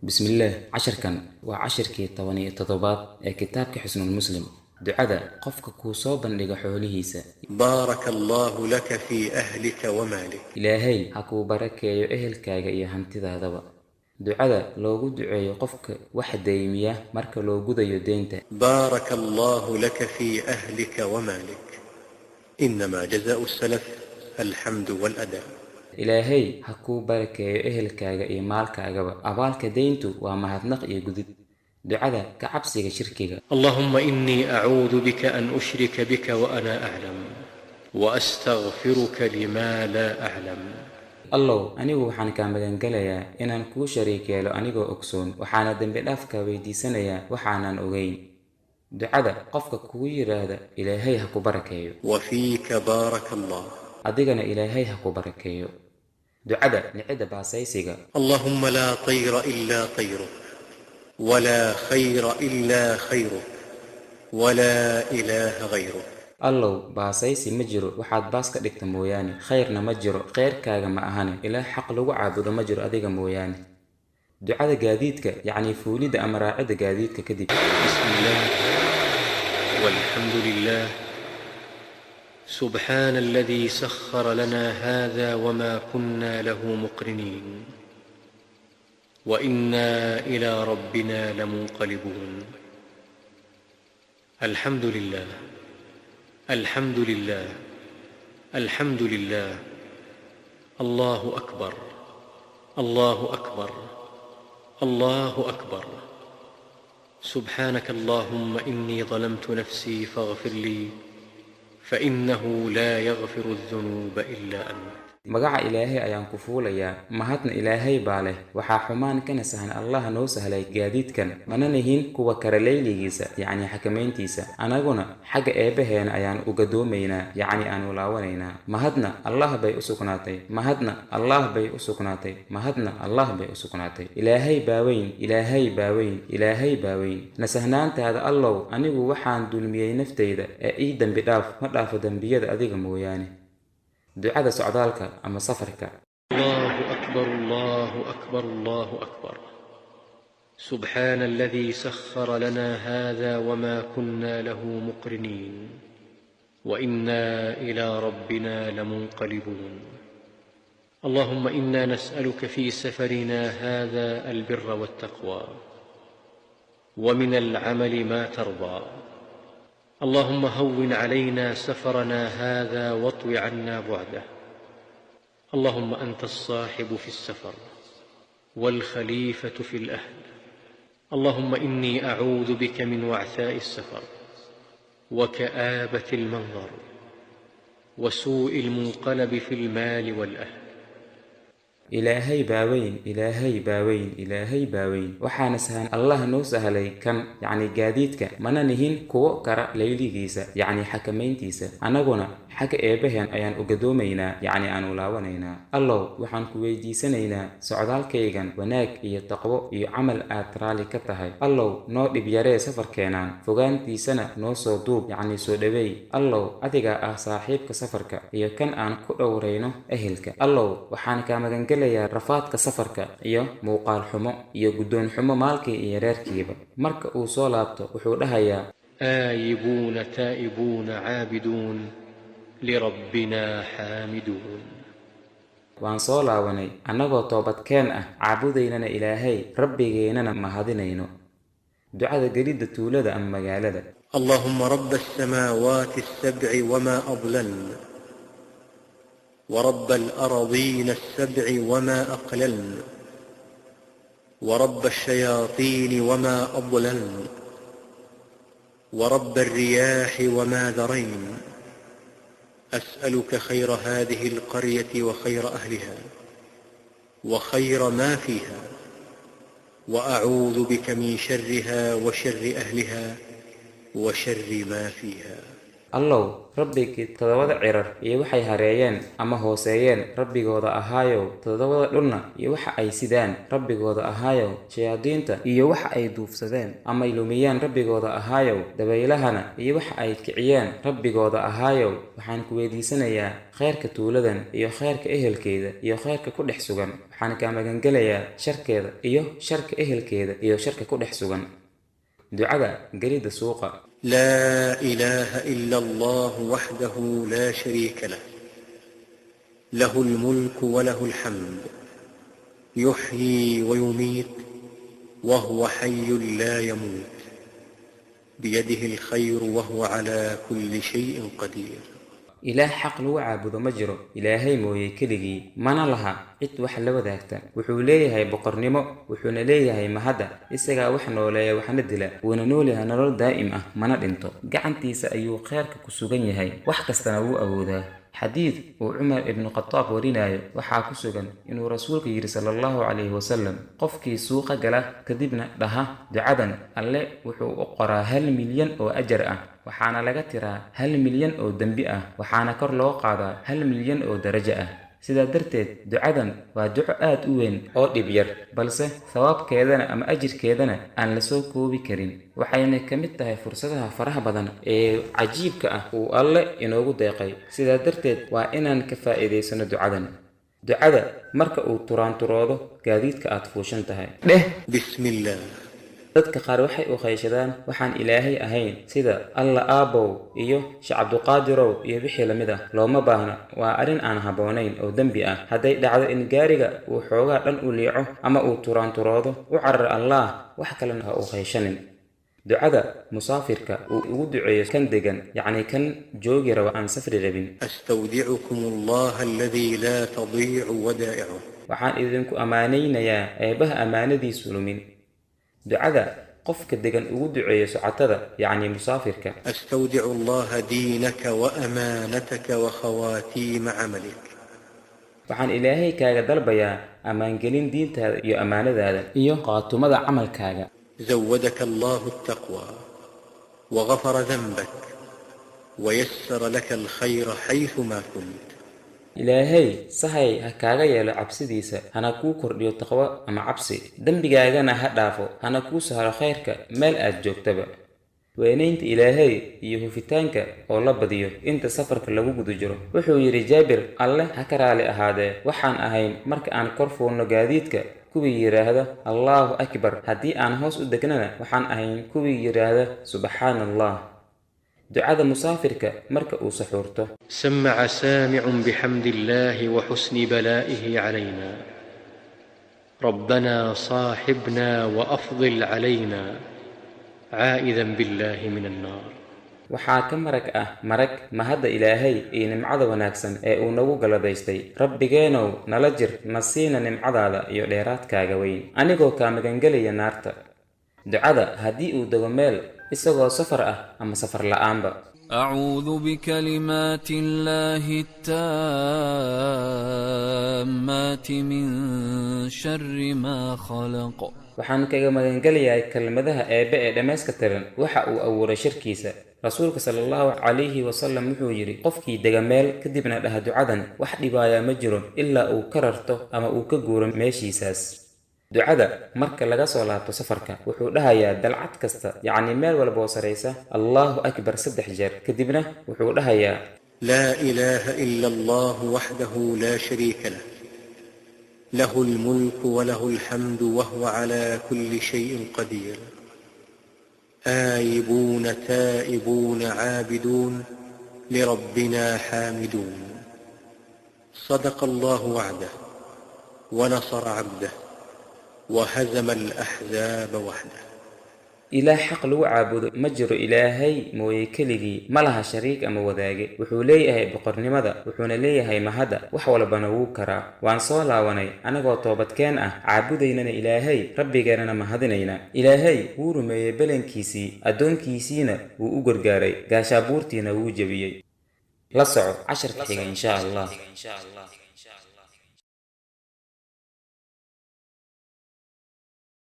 بسم الله عشركن وعشركي طواني تضباط كتابك حسن المسلم دعاء قفك كوصوبا لغحوليهيسا. بارك الله لك في أهلك ومالك. إلهي حكو بركة أهلك يا هنتي ذا دعاء لوجو دعاء قفك واحد دايمية مرك لوجو ذا يدينته. بارك الله لك في أهلك ومالك. إنما جزاء السلف الحمد والأداء. إلهي حكو بركة أهلك يا مالك أبالك دينتو ومهدنق يجدد دعاء كعبسك شركك. اللهم إني أعوذ بك أن أشرك بك وأنا أعلم وأستغفرك لما لا أعلم. الله أنيو وحنا كان مجنجليا إن أنكو شريك له أنيو أكسون وحنا دم بالأفكا ويدي سنيا وحنا أوجين دعاء قفك كوير هذا إلهي هكو بركيو وفيك بارك الله. أدينا إلهي هكو بركيو دعاء نعد باسيسيغا. اللهم لا طير إلا طيرك ولا خير إلا خيرك ولا إله غيرك. الله باسيسي مجرو وحد باسك ديكت موياني خيرنا مجرو خير كاغا ما أهاني إله حق لو عابد مجرو أديغا موياني دعاء جاديدك يعني فوليد أمراعد جاديدك كدب. بسم الله والحمد لله سبحان الذي سخر لنا هذا وما كنا له مقرنين وإنا إلى ربنا لمنقلبون. الحمد لله الحمد لله الحمد لله. الله أكبر الله أكبر الله أكبر. سبحانك اللهم إني ظلمت نفسي فاغفر لي فإنه لا يغفر الذنوب إلا أنت. magaca ilaahay ayaan ku fuulayaa mahadna ilaahay baa leh waxaa xumaan kana sahan allah noo sahlay gaadiidkan mana nihin kuwa karaleeyligiisa yacni xakameyntiisa anaguna xagga eebaheena ayaan uga doomaynaa yacni aan ulaawanaynaa mahadna allah bay u sugnaatay mahadna allah bay u sugnaatay mahadna allah bay u sugnaatay ilaahay baaweyn ilaahay baaweyn ilaahay baaweyn nasahnaantaada allow anigu waxaan dulmiyey naftayda ee ii dambi dhaaf ma dhaafo dambiyada adiga mooyaane دعاء سعدالك أما سفرك. الله أكبر الله أكبر الله أكبر. سبحان الذي سخر لنا هذا وما كنا له مقرنين وإنا إلى ربنا لمنقلبون. اللهم إنا نسألك في سفرنا هذا البر والتقوى ومن العمل ما ترضى. اللهم هون علينا سفرنا هذا واطو عنا بعده. اللهم أنت الصاحب في السفر والخليفة في الأهل. اللهم إني أعوذ بك من وعثاء السفر وكآبة المنظر وسوء المنقلب في المال والأهل. إلهي باوين إلهي باوين إلهي باوين وحان سهان الله نو سهلي كم يعني جاديدك منا نهين كو كرا ليلي جيسا يعني حكمين تيسا أنا قنا حك إبهن أيان أقدومينا يعني أن ولاونينا الله وحان كويدي سنينا سعدال كيغان وناك إيا تقوى إيا عمل آترالي كتهي الله نو بياري سفر كينان فغان تي سنة نو صدوب يعني سودوي الله أدقى صاحبك سفرك إيا كان أن كورينو أهلك الله وحان كامغان يا رفاadka safarka iyo muuqaal xumo iyo gudoon xumo maalkii iyo reerkiiba marka uu soo laabto wuxuu dhahayaa آيبون تائبون عابدون لربنا حامدون. waan soo laabanay annagoo toobadkeen ah caabudaynana ilaahay rabbigeennana mahadinayno ducada gelidda tuulada ama magaalada. اللهم رب السماوات السبع وما أضللن ورب الأراضين السبع وما أقللن ورب الشياطين وما أضللن ورب الرياح وما ذرين. أسألك خير هذه القرية وخير أهلها وخير ما فيها وأعوذ بك من شرها وشر أهلها وشر ما فيها. allow rabbigii todobada cirar iyo waxay hareeyeen ama hooseeyeen rabbigooda ahaayow, todobada dhulna iyo waxa ay sidaan rabbigooda ahaayow, shayaadiinta iyo waxa ay duufsadeen ama ay lumiyeen rabbigooda ahaayow, dabaylahana iyo waxa ay kiciyeen rabbigooda ahaayow, waxaan ku weydiisanayaa khayrka tuuladan iyo khayrka ehelkeeda iyo khayrka ku dhex sugan, waxaan kaa magangelayaa sharkeeda iyo sharka ehelkeeda iyo sharka ku dhex sugan. ducada gelidda suuqa. لا إله إلا الله وحده لا شريك له، له الملك وله الحمد، يحيي ويميت وهو حي لا يموت، بيده الخير وهو على كل شيء قدير. ilaah xaq lagu caabudo ma jiro ilaahay mooye keligii, mana laha cid wax la wadaagta. wuxuu leeyahay boqornimo, wuxuuna leeyahay mahadda, isagaa wax nooleeya waxna dila, wuuna noolyahay nolol daa'im ah mana dhinto. gacantiisa ayuu khayrka ku sugan yahay, wax kastana wuu awoodaa. xadiid uu cumar ibnu khataab warinayo waxaa ku sugan inuu rasuulka yidhi sallallahu calayhi wasallam, qofkii suuqa gala kadibna dhaha ducadan, alle wuxuu u qoraa 1 milyan oo ajar ah, waxaana laga tiraa 1 milyan oo dembi ah, waxaana kor loo qaadaa 1 milyan oo darajo ah. sidaa darteed ducadan waa duco aad u weyn oo dhib yar, balse thawaabkeedana ama ajirkeedana aan la soo koobi karin. waxayna ka mid tahay fursadaha faraha badan ee cajiibka ah uu alle inoogu deeqay. sidaa darteed waa inaan ka faa'iidaysano ducadan. ducada marka uu turaanturoodo gaadiidka aad fuushan tahay, dheh بسم الله. dadka qaar waxay u qayshadaan waxaan ilaahay ahayn sida alla aabow iyo sheekh cabduqaadirow iyo wixii la mid ah. looma baahna, waa arrin aan habboonayn oo dembi ah. hadday dhacdo in gaariga uu xoogaa dhan u liico ama uu turaanturoodo, u carar allah, wax kalena ha u qayshanin. ducada musaafirka uu ugu duceeyo kan degan, yacni kan joogi raba aan safri rabin. أستودعكم الله الذي لا تضيع ودائعه. waxaan idinku ammaanaynayaa eebbaha ammaanadiisu lumin. ducada qofka degan ugu duceeyo socotada, yacni musaafirka. أستودع الله دينك وأمانتك وخواتيم عملك. waxaan ilaahay kaaga dalbayaa ammaangelin diintaada iyo ammaanadaada iyo qaatumada camalkaaga. زودك الله التقوى وغفر ذنبك ويسر لك الخير حيثما كنت. ilaahay sahay ha kaaga yeelo cabsidiisa, hana kuu kordhiyo taqwo ama cabsi, dembigaagana ha dhaafo, hana kuu sahlo khayrka meel aad joogtaba. weynaynta ilaahay iyo hufitaanka oo la badiyo inta safarka lagu guda jiro. wuxuu yidhi jaabir, alle ha ka raali ahaadee, waxaan ahayn marka aan kor fuulno gaadiidka kuwii yidhaahda allahu akbar, haddii aan hoos u degnana waxaan ahayn kuwii yidhaahda subxaana allah. ducada musaafirka marka uu saxuurto. سمع سامع بحمد الله وحسن بلائه علينا، ربنا صاحبنا وأفضل علينا، عائذا بالله من النار. waxaa ka marag mahadda ilaahay iyo nimcada wanaagsan ee uu nagu galadaystay. rabbigeenow nala jir, na siina nimcadaada iyo dheeraadkaaga weyn, anigoo kaa magangelaya naarta. ducada haddii uu dego meel isagoo safar ah ama safar la'aanba. أعوذ بكلمات الله التامات من شر ما خلق. waxaan kaga magangelayaa kelmadaha eebbe ee dhammayska tiran waxa uu abuuray shirkiisa. rasuulka sallallahu calayhi wasallam wuxuu yidhi, qofkii dega meel kadibna dhaha ducadan, wax dhibaayaa ma jiro ilaa uu ka rarto ama uu ka guuro meeshiisaas. ducada marka laga soo laabto safarka wuxuu dhahayaa dalcad kasta, yacni meel walba oo saraysa, allahu akbar 3 jeer, kadibna wuxuu dhahayaa لا إله إلا الله وحده لا شريك له، له الملك وله الحمد وهو على كل شيء قدير، آيبون تائبون عابدون لربنا حامدون، صدق الله وعده ونصر عبده وهزم الأحزاب وحده. ilaah xaq lagu caabudo ma jiro ilaahay mooye keligii, ma laha shariik ama wadaage. wuxuu leeyahay boqornimada, wuxuuna leeyahay mahadda, wax walbana wuu karaa. waan soo laabanay anagoo toobadkeen ah, caabudaynana ilaahay, rabbigeennana mahadinayna. ilaahay wuu rumeeyey balankiisii, addoonkiisiina wuu u gargaaray, gaashaabuurtiina wuu jebiyey. la soco casharka xiga insha allah.